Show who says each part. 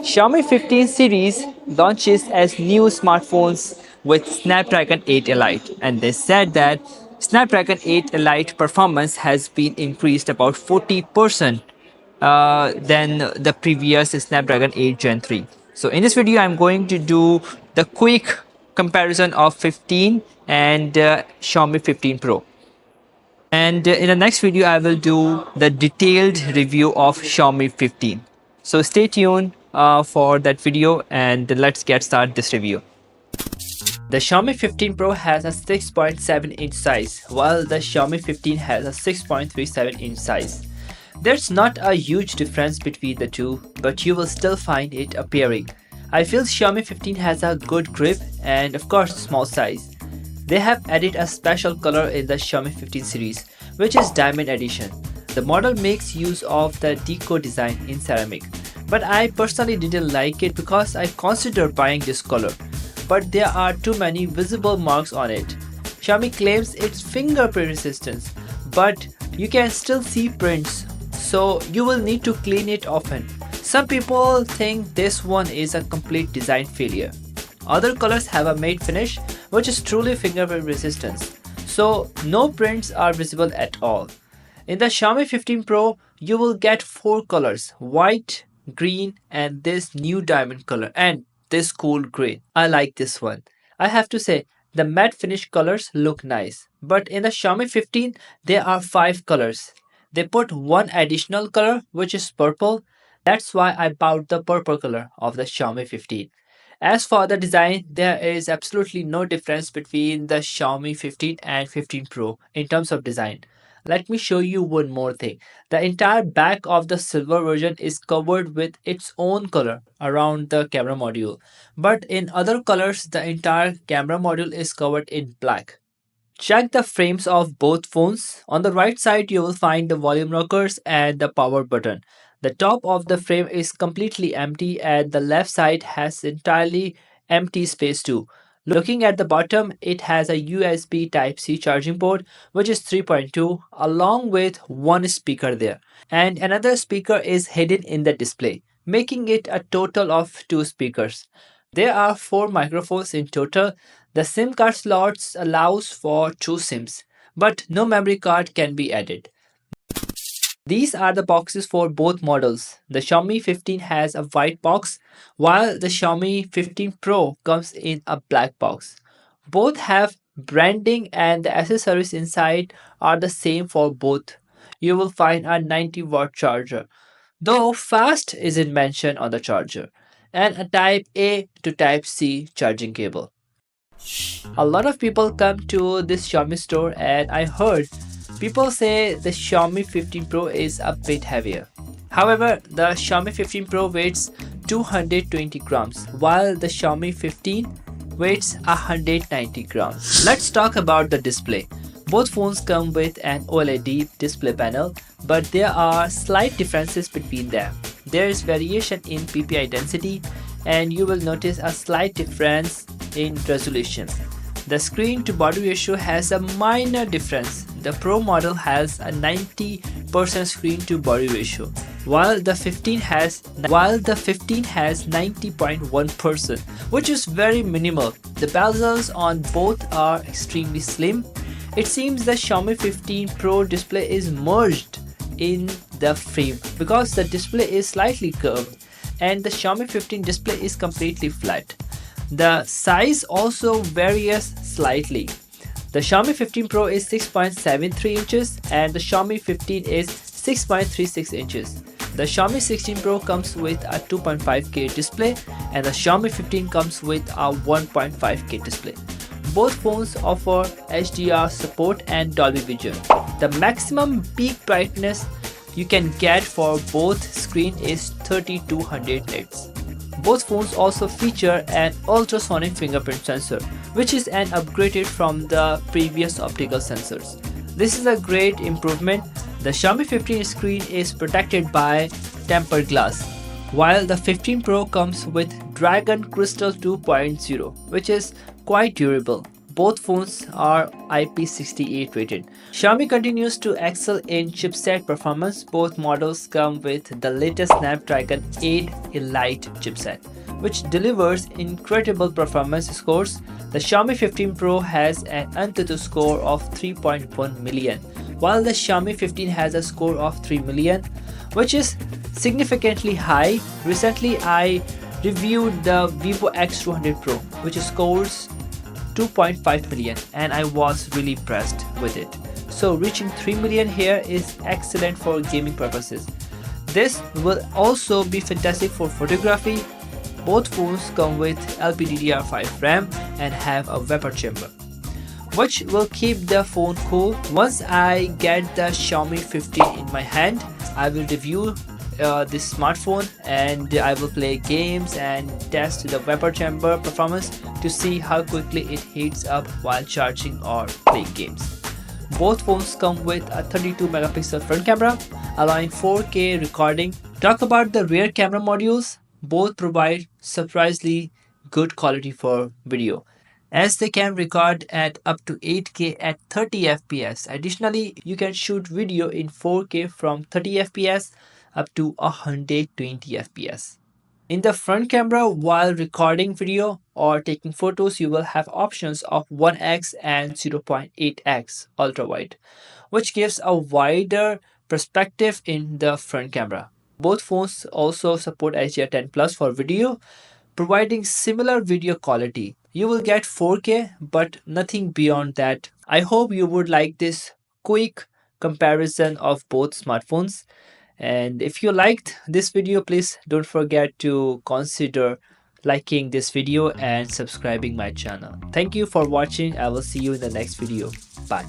Speaker 1: Xiaomi 15 series launches as new smartphones with Snapdragon 8 Elite, and they said that Snapdragon 8 Elite performance has been increased about 40% than the previous Snapdragon 8 Gen 3. So in this video, I'm going to do the quick comparison of 15 and Xiaomi 15 Pro. And in the next video, I will do the detailed review of Xiaomi 15. So stay tuned for that video and let's get started this review. The Xiaomi 15 Pro has a 6.7-inch size, while the Xiaomi 15 has a 6.37-inch size. There's not a huge difference between the two, but you will still find it appearing. I feel Xiaomi 15 has a good grip and of course small size. They have added a special color in the Xiaomi 15 series, which is Diamond Edition. The model makes use of the deco design in ceramic, but I personally didn't like it because I considered buying this color, but there are too many visible marks on it. Xiaomi claims it's fingerprint resistance, but you can still see prints, so you will need to clean it often. Some people think this one is a complete design failure. Other colors have a matte finish, which is truly fingerprint resistance, so no prints are visible at all. In the Xiaomi 15 Pro, you will get 4 colors: white, green, and this new diamond color, and this cool gray. I like this one. I have to say, the matte finish colors look nice, but in the Xiaomi 15, there are 5 colors. They put one additional color, which is purple. That's why I bought the purple color of the Xiaomi 15. As for the design, there is absolutely no difference between the Xiaomi 15 and 15 Pro in terms of design. Let me show you one more thing. The entire back of the silver version is covered with its own color around the camera module. But in other colors, the entire camera module is covered in black. Check the frames of both phones. On the right side, you will find the volume rockers and the power button. The top of the frame is completely empty and the left side has entirely empty space too. Looking at the bottom, it has a USB Type-C charging port, which is 3.2, along with one speaker there. And another speaker is hidden in the display, making it a total of 2 speakers. There are 4 microphones in total. The SIM card slots allows for 2 SIMs, but no memory card can be added. These are the boxes for both models. The Xiaomi 15 has a white box, while the Xiaomi 15 Pro comes in a black box. Both have branding and the accessories inside are the same for both. You will find a 90-watt charger, though fast isn't mentioned on the charger, and a Type A to Type C charging cable. A lot of people come to this Xiaomi store and I heard people say the Xiaomi 15 Pro is a bit heavier. However, the Xiaomi 15 Pro weighs 220 grams, while the Xiaomi 15 weighs 190 grams. Let's talk about the display. Both phones come with an OLED display panel, but there are slight differences between them. There is variation in PPI density, and you will notice a slight difference in resolution. The screen to body ratio has a minor difference. The Pro model has a 90% screen to body ratio, while the 15 has 90.1%, which is very minimal. The bezels on both are extremely slim. It seems the Xiaomi 15 Pro display is merged in the frame because the display is slightly curved and the Xiaomi 15 display is completely flat. The size also varies slightly. The Xiaomi 15 Pro is 6.73 inches and the Xiaomi 15 is 6.36 inches. The Xiaomi 16 Pro comes with a 2.5K display and the Xiaomi 15 comes with a 1.5K display. Both phones offer HDR support and Dolby Vision. The maximum peak brightness you can get for both screens is 3200 nits. Both phones also feature an ultrasonic fingerprint sensor, which is an upgraded from the previous optical sensors. This is a great improvement. The Xiaomi 15 screen is protected by tempered glass, while the 15 Pro comes with Dragon Crystal 2.0, which is quite durable. Both phones are IP68 rated. Xiaomi continues to excel in chipset performance. Both models come with the latest Snapdragon 8 Elite chipset, which delivers incredible performance scores. The Xiaomi 15 Pro has an Antutu score of 3.1 million, while the Xiaomi 15 has a score of 3 million, which is significantly high. Recently, I reviewed the Vivo X200 Pro, which scores 2.5 million, and I was really impressed with it. So reaching 3 million here is excellent for gaming purposes. This will also be fantastic for photography. Both phones come with LPDDR5 RAM and have a vapor chamber, which will keep the phone cool. Once I get the Xiaomi 15 in my hand, I will review this smartphone and I will play games and test the vapor chamber performance to see how quickly it heats up while charging or playing games. Both phones come with a 32 megapixel front camera, allowing 4K recording. Talk about the rear camera modules. Both provide surprisingly good quality for video, as they can record at up to 8K at 30 fps. Additionally, you can shoot video in 4K from 30 fps up to 120 fps. In the front camera, while recording video or taking photos, you will have options of 1x and 0.8x ultra wide, which gives a wider perspective in the front camera. Both phones also support HDR10 Plus for video, providing similar video quality. You will get 4K, but nothing beyond that. I hope you would like this quick comparison of both smartphones. And if you liked this video, please don't forget to consider liking this video and subscribing my channel. Thank you for watching. I will see you in the next video. Bye.